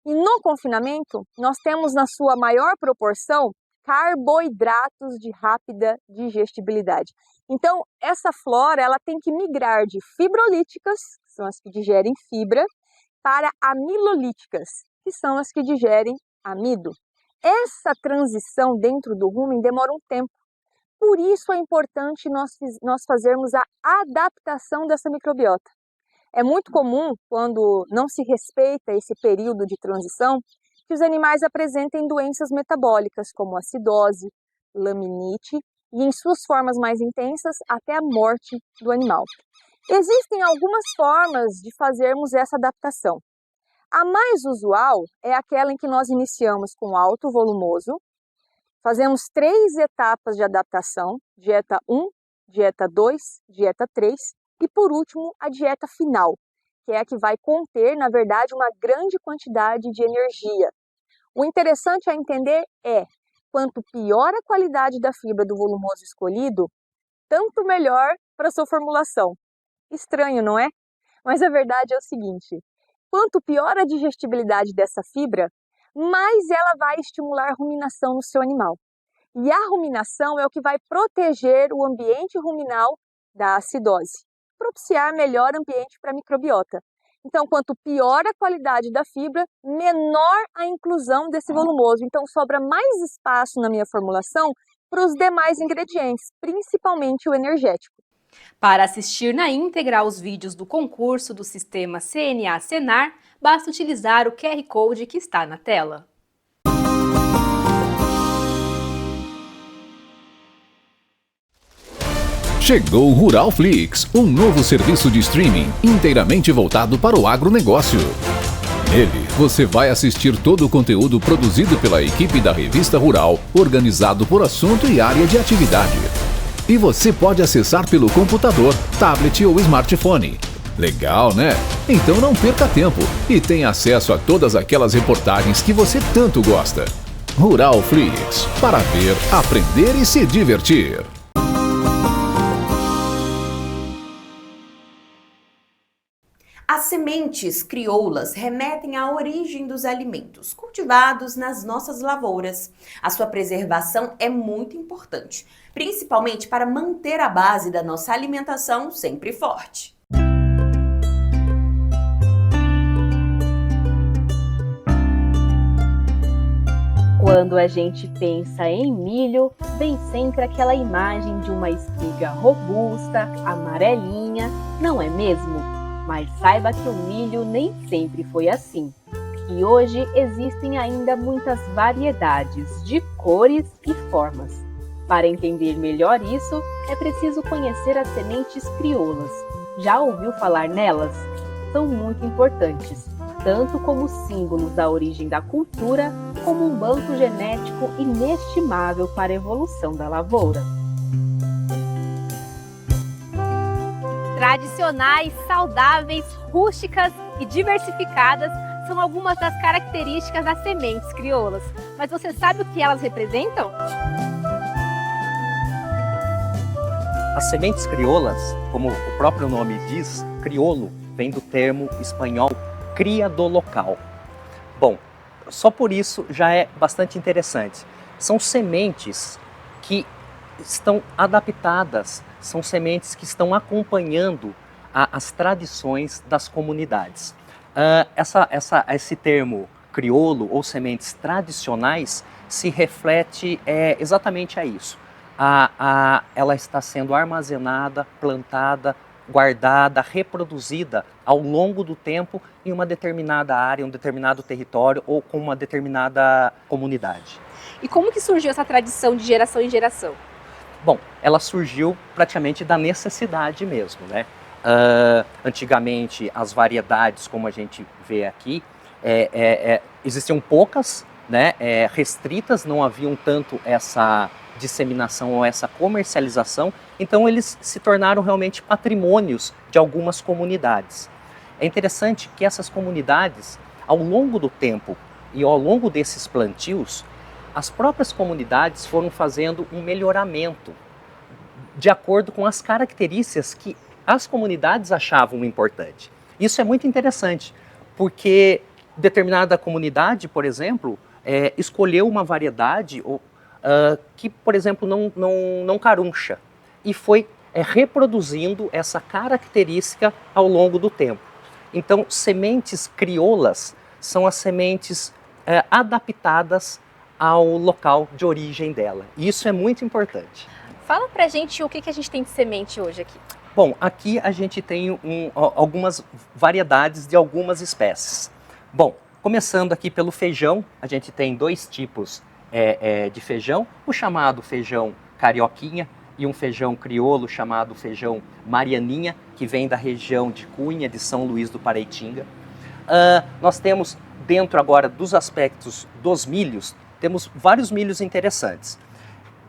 E no confinamento, nós temos na sua maior proporção carboidratos de rápida digestibilidade. Então, essa flora ela tem que migrar de fibrolíticas, que são as que digerem fibra, para amilolíticas, que são as que digerem amido. Essa transição dentro do rumen demora um tempo. Por isso é importante nós fazermos a adaptação dessa microbiota. É muito comum, quando não se respeita esse período de transição, que os animais apresentem doenças metabólicas, como acidose, laminite e, em suas formas mais intensas, até a morte do animal. Existem algumas formas de fazermos essa adaptação. A mais usual é aquela em que nós iniciamos com alto volumoso, fazemos 3 etapas de adaptação, dieta 1, dieta 2, dieta 3 e, por último, a dieta final, que é a que vai conter, na verdade, uma grande quantidade de energia. O interessante a entender é, quanto pior a qualidade da fibra do volumoso escolhido, tanto melhor para a sua formulação. Estranho, não é? Mas a verdade é o seguinte, quanto pior a digestibilidade dessa fibra, mais ela vai estimular a ruminação no seu animal. E a ruminação é o que vai proteger o ambiente ruminal da acidose, propiciar melhor ambiente para a microbiota. Então, quanto pior a qualidade da fibra, menor a inclusão desse volumoso. Então, sobra mais espaço na minha formulação para os demais ingredientes, principalmente o energético. Para assistir na íntegra aos vídeos do concurso do sistema CNA-Senar, basta utilizar o QR Code que está na tela. Chegou o Rural Flix, um novo serviço de streaming inteiramente voltado para o agronegócio. Nele, você vai assistir todo o conteúdo produzido pela equipe da Revista Rural, organizado por assunto e área de atividade. E você pode acessar pelo computador, tablet ou smartphone. Legal, né? Então não perca tempo e tenha acesso a todas aquelas reportagens que você tanto gosta. Rural Flix, para ver, aprender e se divertir. As sementes crioulas remetem à origem dos alimentos cultivados nas nossas lavouras. A sua preservação é muito importante, principalmente para manter a base da nossa alimentação sempre forte. Quando a gente pensa em milho, vem sempre aquela imagem de uma espiga robusta, amarelinha, não é mesmo? Mas saiba que o milho nem sempre foi assim. E hoje existem ainda muitas variedades de cores e formas. Para entender melhor isso, é preciso conhecer as sementes crioulas. Já ouviu falar nelas? São muito importantes, tanto como símbolos da origem da cultura, como um banco genético inestimável para a evolução da lavoura. Tradicionais, saudáveis, rústicas e diversificadas são algumas das características das sementes crioulas. Mas você sabe o que elas representam? As sementes crioulas, como o próprio nome diz, crioulo vem do termo espanhol cria do local. Bom, só por isso já é bastante interessante. São sementes que estão adaptadas, são sementes que estão acompanhando as tradições das comunidades. Esse termo crioulo ou sementes tradicionais se reflete exatamente a isso. Ela está sendo armazenada, plantada, guardada, reproduzida ao longo do tempo em uma determinada área, um determinado território ou com uma determinada comunidade. E como que surgiu essa tradição de geração em geração? Bom, ela surgiu praticamente da necessidade mesmo, né? Antigamente, as variedades, como a gente vê aqui, existiam poucas, né, restritas, não haviam tanto essa disseminação ou essa comercialização, então eles se tornaram realmente patrimônios de algumas comunidades. É interessante que essas comunidades, ao longo do tempo e ao longo desses plantios, as próprias comunidades foram fazendo um melhoramento de acordo com as características que as comunidades achavam importante. Isso é muito interessante, porque determinada comunidade, por exemplo, escolheu uma variedade que, por exemplo, não caruncha, e foi reproduzindo essa característica ao longo do tempo. Então, sementes crioulas são as sementes adaptadas ao local de origem dela. E isso é muito importante. Fala pra gente o que a gente tem de semente hoje aqui. Bom, aqui a gente tem algumas variedades de algumas espécies. Bom, começando aqui pelo feijão, a gente tem 2 tipos de feijão, o chamado feijão carioquinha e um feijão crioulo chamado feijão marianinha, que vem da região de Cunha, de São Luís do Paraitinga. Nós temos, dentro agora dos aspectos dos milhos, temos vários milhos interessantes.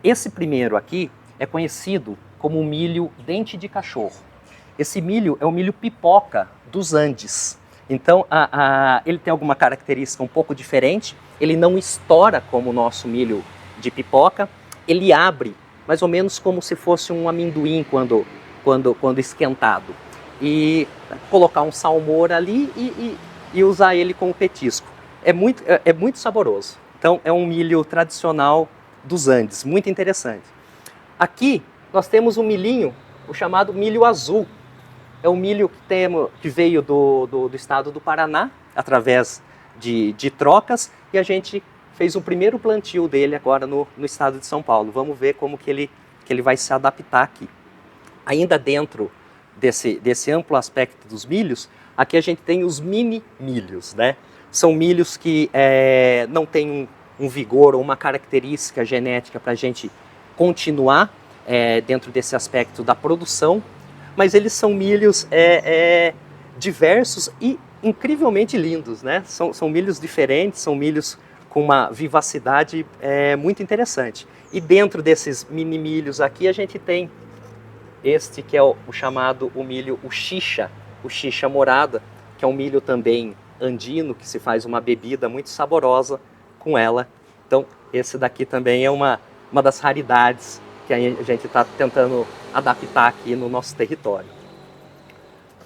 Esse primeiro aqui é conhecido como o milho dente de cachorro. Esse milho é o milho pipoca dos Andes. Então, ele tem alguma característica um pouco diferente, ele não estoura como o nosso milho de pipoca, ele abre mais ou menos como se fosse um amendoim quando esquentado. E colocar um salmoura ali e usar ele como petisco. É muito saboroso. Então, é um milho tradicional dos Andes, muito interessante. Aqui, nós temos um milhinho, o chamado milho azul. É um milho que veio do estado do Paraná, através de trocas, e a gente fez o primeiro plantio dele agora no estado de São Paulo. Vamos ver como que ele vai se adaptar aqui. Ainda dentro desse amplo aspecto dos milhos, aqui a gente tem os mini milhos, né? São milhos que não têm um vigor ou uma característica genética para a gente continuar dentro desse aspecto da produção, mas eles são milhos diversos e incrivelmente lindos, né? São milhos diferentes, são milhos com uma vivacidade muito interessante. E dentro desses mini milhos aqui a gente tem este que é o chamado o milho uchicha morada, que é um milho também andino, que se faz uma bebida muito saborosa com ela. Então esse daqui também é uma das raridades que a gente está tentando adaptar aqui no nosso território.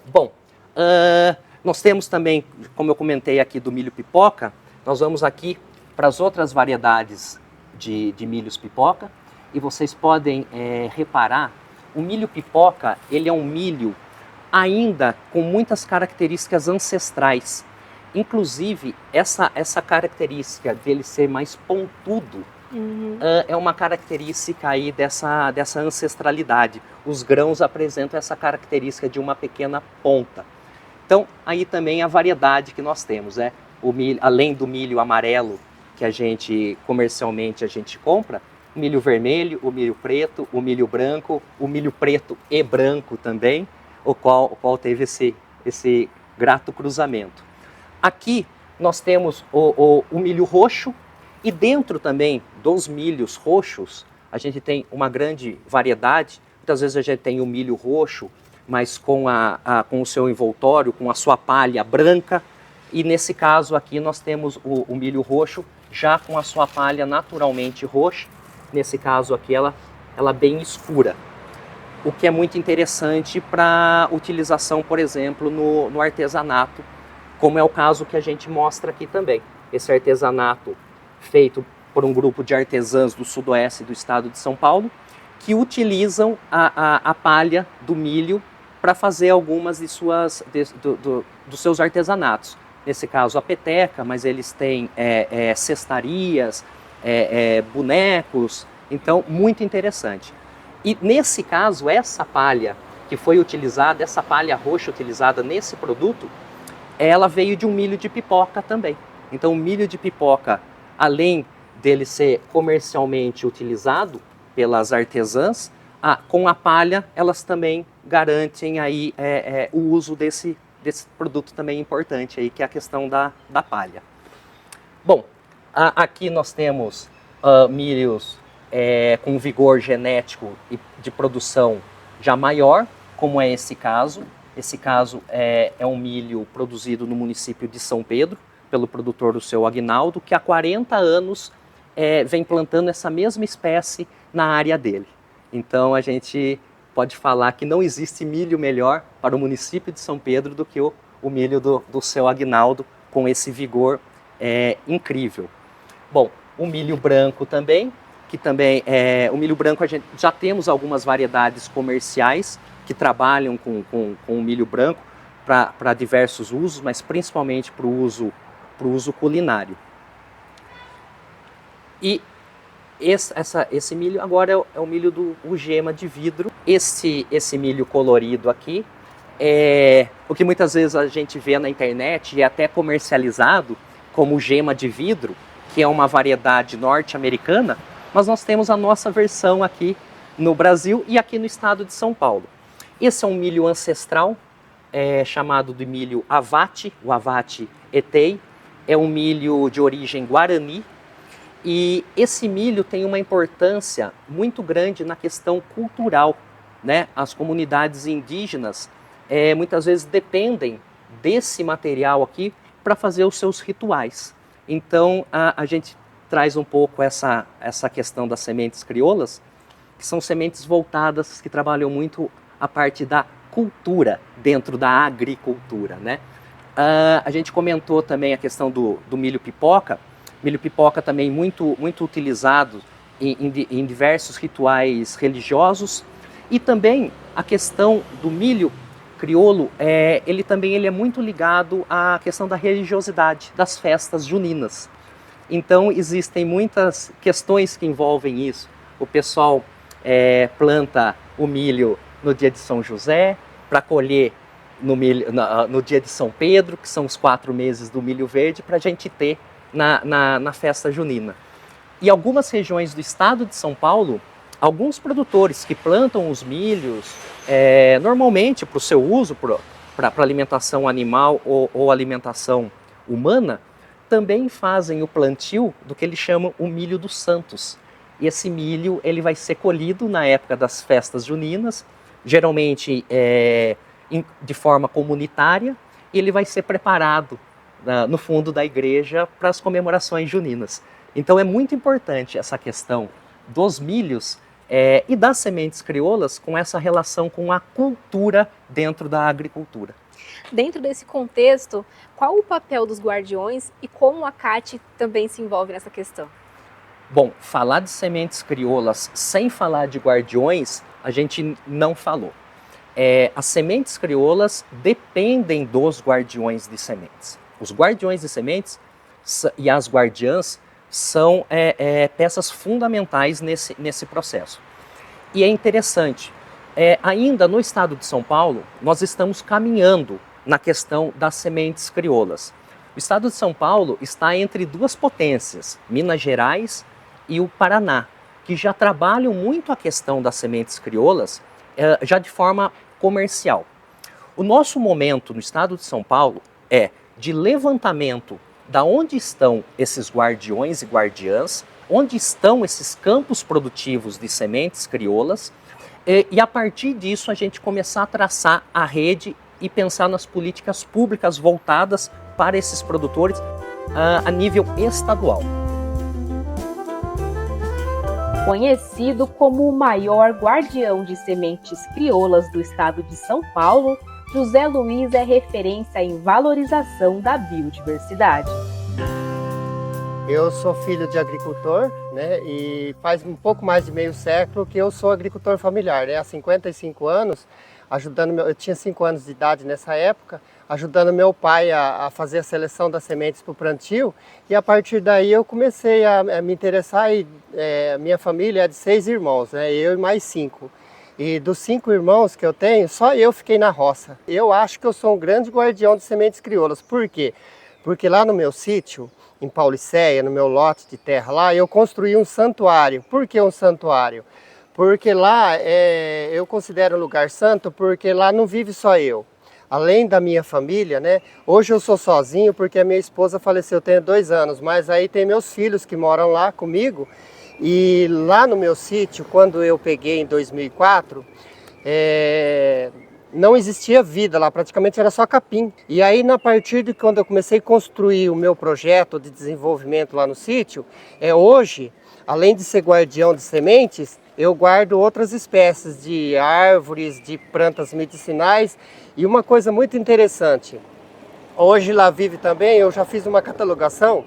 Bom, nós temos também, como eu comentei aqui do milho pipoca, nós vamos aqui para as outras variedades de milhos pipoca, e vocês podem reparar, o milho pipoca, ele é um milho ainda com muitas características ancestrais. Inclusive, essa característica dele ser mais pontudo, é uma característica aí dessa ancestralidade. Os grãos apresentam essa característica de uma pequena ponta. Então, aí também a variedade que nós temos, o milho, além do milho amarelo que comercialmente a gente compra, o milho vermelho, o milho preto, o milho branco, o milho preto e branco também, o qual teve esse grato cruzamento. Aqui nós temos o milho roxo, e dentro também dos milhos roxos, a gente tem uma grande variedade. Muitas vezes a gente tem o milho roxo, mas com o seu envoltório, com a sua palha branca. E nesse caso aqui nós temos o milho roxo já com a sua palha naturalmente roxa. Nesse caso aqui ela bem escura. O que é muito interessante para utilização, por exemplo, no artesanato, como é o caso que a gente mostra aqui também. Esse artesanato feito por um grupo de artesãs do sudoeste do estado de São Paulo, que utilizam a palha do milho para fazer algumas dos seus artesanatos. Nesse caso a peteca, mas eles têm cestarias, bonecos, então muito interessante. E nesse caso, essa palha que foi utilizada, essa palha roxa utilizada nesse produto, ela veio de um milho de pipoca também. Então o milho de pipoca, além dele ser comercialmente utilizado pelas artesãs, com a palha elas também garantem aí o uso desse produto também importante aí, que é a questão da palha. Bom, aqui nós temos milhos com vigor genético e de produção já maior, como é esse caso. Esse caso é um milho produzido no município de São Pedro, pelo produtor do seu Aguinaldo, que há 40 anos vem plantando essa mesma espécie na área dele. Então a gente pode falar que não existe milho melhor para o município de São Pedro do que o milho do seu Aguinaldo, com esse vigor incrível. Bom, o milho branco também, que também é o milho branco. A gente já temos algumas variedades comerciais que trabalham com o milho branco para diversos usos, mas principalmente para o uso culinário. E esse milho agora é o milho do gema de vidro. Esse milho colorido aqui é o que muitas vezes a gente vê na internet e é até comercializado como gema de vidro, que é uma variedade norte-americana, mas nós temos a nossa versão aqui no Brasil e aqui no estado de São Paulo. Esse é um milho ancestral, chamado de milho Avati, o Avati etei, é um milho de origem guarani, e esse milho tem uma importância muito grande na questão cultural, né? As comunidades indígenas muitas vezes dependem desse material aqui para fazer os seus rituais. Então a gente traz um pouco essa questão das sementes crioulas, que são sementes voltadas, que trabalham muito a parte da cultura dentro da agricultura, né? A gente comentou também a questão do milho pipoca. Milho pipoca também muito utilizado em diversos rituais religiosos. E também a questão do milho crioulo, ele é muito ligado à questão da religiosidade, das festas juninas. Então existem muitas questões que envolvem isso. O pessoal planta o milho no dia de São José, para colher no dia de São Pedro, que são os 4 meses do milho verde, para a gente ter na festa junina. E algumas regiões do estado de São Paulo, alguns produtores que plantam os milhos, normalmente para o seu uso, para alimentação animal ou alimentação humana, também fazem o plantio do que eles chamam o milho dos santos. E esse milho ele vai ser colhido na época das festas juninas, geralmente de forma comunitária, e ele vai ser preparado no fundo da igreja para as comemorações juninas. Então é muito importante essa questão dos milhos e das sementes crioulas com essa relação com a cultura dentro da agricultura. Dentro desse contexto, qual o papel dos guardiões e como a CAT também se envolve nessa questão? Bom, falar de sementes crioulas sem falar de guardiões, a gente não falou. As sementes crioulas dependem dos guardiões de sementes. Os guardiões de sementes e as guardiãs são peças fundamentais nesse processo. E é interessante, ainda no estado de São Paulo, nós estamos caminhando na questão das sementes crioulas. O estado de São Paulo está entre 2 potências, Minas Gerais e o Paraná, que já trabalham muito a questão das sementes crioulas, já de forma comercial. O nosso momento no estado de São Paulo é de levantamento da onde estão esses guardiões e guardiãs, onde estão esses campos produtivos de sementes crioulas, e a partir disso a gente começar a traçar a rede e pensar nas políticas públicas voltadas para esses produtores a nível estadual. Conhecido como o maior guardião de sementes crioulas do estado de São Paulo, José Luiz é referência em valorização da biodiversidade. Eu sou filho de agricultor, né, e faz um pouco mais de meio século que eu sou agricultor familiar, né, há 55 anos, eu tinha 5 anos de idade nessa época, ajudando meu pai a fazer a seleção das sementes para o plantio, e a partir daí eu comecei a me interessar, e minha família é de 6 irmãos, né, eu e mais 5. E dos 5 irmãos que eu tenho, só eu fiquei na roça. Eu acho que eu sou um grande guardião de sementes crioulas. Por quê? Porque lá no meu sítio, em Paulicéia, no meu lote de terra lá, eu construí um santuário. Por que um santuário? Porque lá eu considero um lugar santo, porque lá não vive só eu. Além da minha família, né? Hoje eu sou sozinho porque a minha esposa faleceu, eu tenho 2 anos, mas aí tem meus filhos que moram lá comigo. E lá no meu sítio, quando eu peguei em 2004, não existia vida lá, praticamente era só capim. E aí, a partir de quando eu comecei a construir o meu projeto de desenvolvimento lá no sítio, hoje, além de ser guardião de sementes, eu guardo outras espécies de árvores, de plantas medicinais. E uma coisa muito interessante, hoje lá vive também, eu já fiz uma catalogação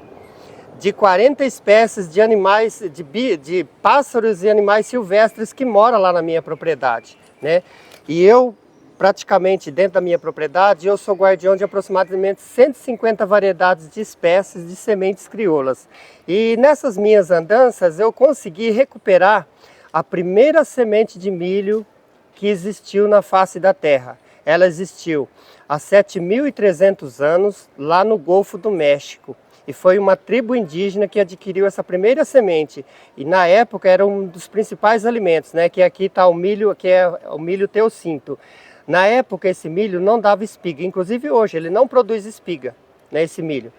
de 40 espécies de animais, de pássaros e animais silvestres que moram lá na minha propriedade, né? E eu, praticamente dentro da minha propriedade, eu sou guardião de aproximadamente 150 variedades de espécies de sementes crioulas. E nessas minhas andanças eu consegui recuperar a primeira semente de milho que existiu na face da terra. Ela existiu há 7.300 anos lá no Golfo do México. E foi uma tribo indígena que adquiriu essa primeira semente. E na época era um dos principais alimentos, né? Que aqui está o milho, que é o milho teossinto. Na época esse milho não dava espiga, inclusive hoje ele não produz espiga, né, esse milho.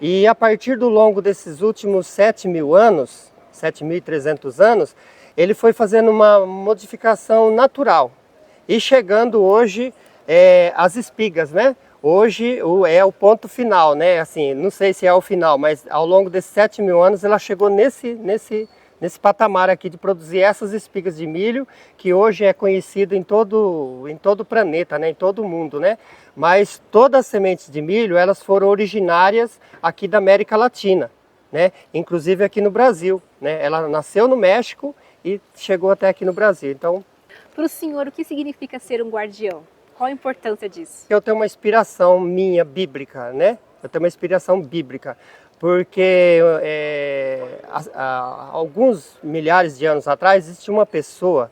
E a partir do longo desses últimos 7.000 anos, 7.300 anos, ele foi fazendo uma modificação natural. E chegando hoje as espigas, né? Hoje é o ponto final, né? Assim, não sei se é o final, mas ao longo desses 7.000 anos ela chegou nesse patamar aqui de produzir essas espigas de milho, que hoje é conhecido em todo o planeta, né? Em todo o mundo, né? Mas todas as sementes de milho, elas foram originárias aqui da América Latina, né? Inclusive aqui no Brasil, né? Ela nasceu no México e chegou até aqui no Brasil. Então, para o senhor, o que significa ser um guardião? Qual a importância disso? Eu tenho uma inspiração minha bíblica, né? Eu tenho uma inspiração bíblica, porque há alguns milhares de anos atrás existia uma pessoa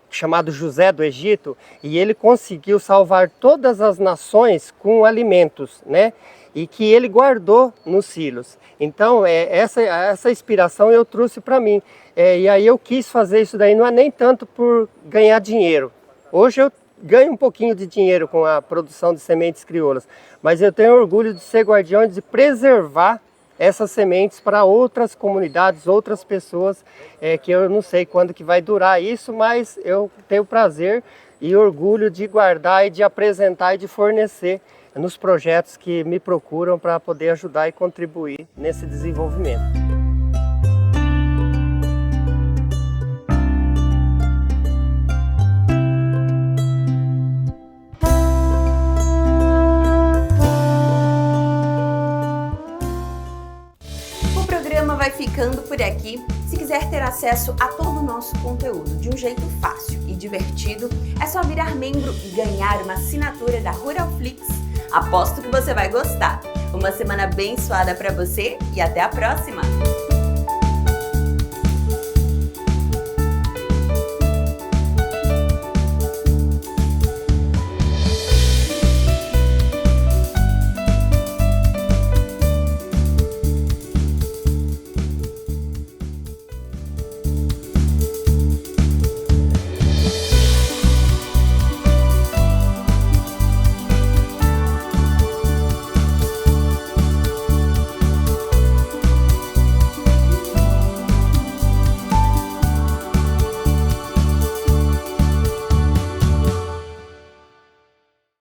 chamada José do Egito e ele conseguiu salvar todas as nações com alimentos, né? E que ele guardou nos silos. Então essa inspiração eu trouxe para mim. E aí eu quis fazer isso daí, não é nem tanto por ganhar dinheiro. Hoje eu ganho um pouquinho de dinheiro com a produção de sementes crioulas, mas eu tenho orgulho de ser guardião e de preservar essas sementes para outras comunidades, outras pessoas, que eu não sei quando que vai durar isso, mas eu tenho prazer e orgulho de guardar e de apresentar e de fornecer nos projetos que me procuram para poder ajudar e contribuir nesse desenvolvimento. Vai ficando por aqui. Se quiser ter acesso a todo o nosso conteúdo de um jeito fácil e divertido, é só virar membro e ganhar uma assinatura da Ruralflix. Aposto que você vai gostar. Uma semana abençoada para você e até a próxima!